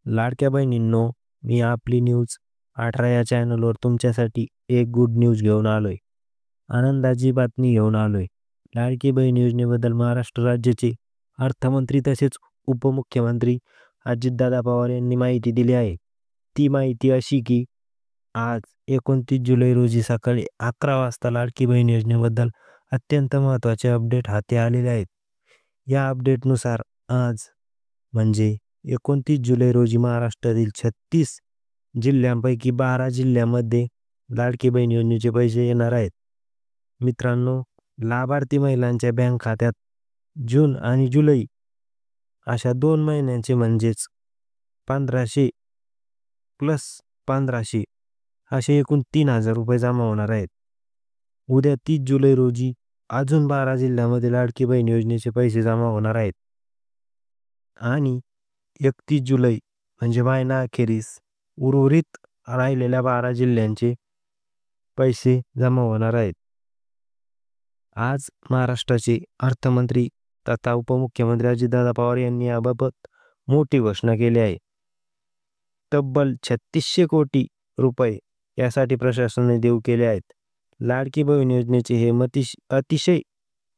लाडक्या बहिणींनो, मी आपली न्यूज 18 या चॅनलवर तुमच्यासाठी एक गुड न्यूज घेऊन आलोय. आनंदाची बातमी घेऊन आलोय. लाडकी बहीण योजनेबद्दल महाराष्ट्र राज्याचे अर्थमंत्री तसेच उपमुख्यमंत्री अजितदादा पवार यांनी माहिती दिली आहे. ती माहिती अशी की आज 29 जुलै रोजी सकाळी 11 वाजता लाडकी बहीण योजनेबद्दल अत्यंत महत्त्वाचे अपडेट हाती आलेले आहेत. या अपडेटनुसार आज म्हणजे 29 जुलै रोजी महाराष्ट्रातील 36 जिल्ह्यांपैकी 12 जिल्ह्यांमध्ये लाडकी बहीण योजनेचे पैसे येणार आहेत. मित्रांनो, लाभार्थी महिलांच्या बँक खात्यात जून आणि जुलै अशा 2 महिन्यांचे म्हणजेच 1500 प्लस 1500 असे एकूण 3000 रुपये जमा होणार आहेत. उद्या 30 जुलै रोजी अजून 12 जिल्ह्यांमध्ये लाडकी बहीण योजनेचे पैसे जमा होणार आहेत. आणि 31 जुलै म्हणजे महिना अखेरीस उर्वरित राहिलेल्या 12 जिल्ह्यांचे पैसे जमा होणार आहेत. आज महाराष्ट्राचे अर्थमंत्री तथा उपमुख्यमंत्री अजितदादा पवार यांनी याबाबत मोठी घोषणा केली आहे. तब्बल 3600 कोटी रुपये यासाठी प्रशासनाने देऊ केले आहेत. लाडकी बहीण योजनेचे हे अतिशय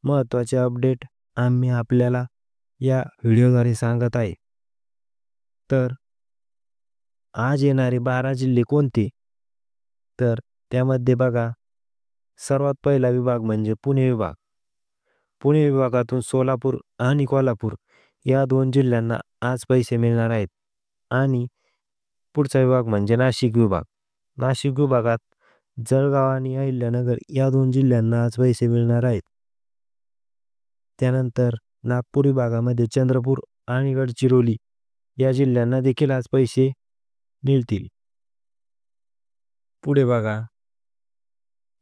महत्त्वाचे अपडेट आम्ही आपल्याला या व्हिडिओद्वारे सांगत आहे. तर आज येणारे 12 जिल्हे कोणते? तर त्यामध्ये बघा, सर्वात पहिला विभाग म्हणजे पुणे विभाग. पुणे विभागातून सोलापूर आणि कोल्हापूर या 2 जिल्ह्यांना आज पैसे मिळणार आहेत. आणि पुढचा विभाग म्हणजे नाशिक विभाग. नाशिक विभागात जळगाव आणि अहिल्यानगर या 2 जिल्ह्यांना आज पैसे मिळणार आहेत. त्यानंतर नागपूर विभागामध्ये चंद्रपूर आणि गडचिरोली या जिल्ह्यांना देखील आज पैसे मिळतील. पुढे बघा,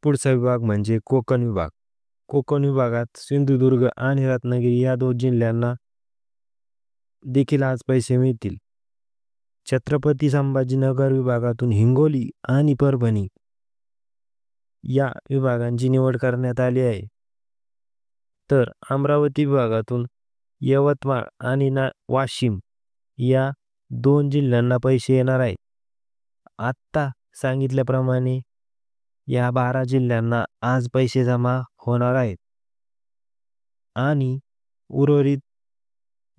पुढचा विभाग म्हणजे कोकण विभाग. कोकण विभागात सिंधुदुर्ग आणि रत्नागिरी या 2 जिल्ह्यांना देखील आज पैसे मिळतील. छत्रपती संभाजीनगर विभागातून हिंगोली आणि परभणी या विभागांची निवड करण्यात आली आहे. तर अमरावती विभागातून यवतमाळ आणि वाशिम या 2 जिल्ह्यांना पैसे येणार आहेत. आत्ता सांगितल्याप्रमाणे या 12 जिल्ह्यांना आज पैसे जमा होणार आहेत. आणि उर्वरित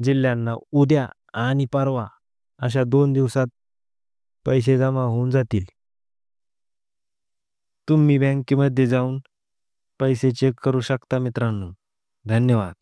जिल्ह्यांना उद्या आणि परवा अशा 2 दिवसात पैसे जमा होऊन जातील. तुम्ही बँकेमध्ये जाऊन पैसे चेक करू शकता मित्रांनो. धन्यवाद.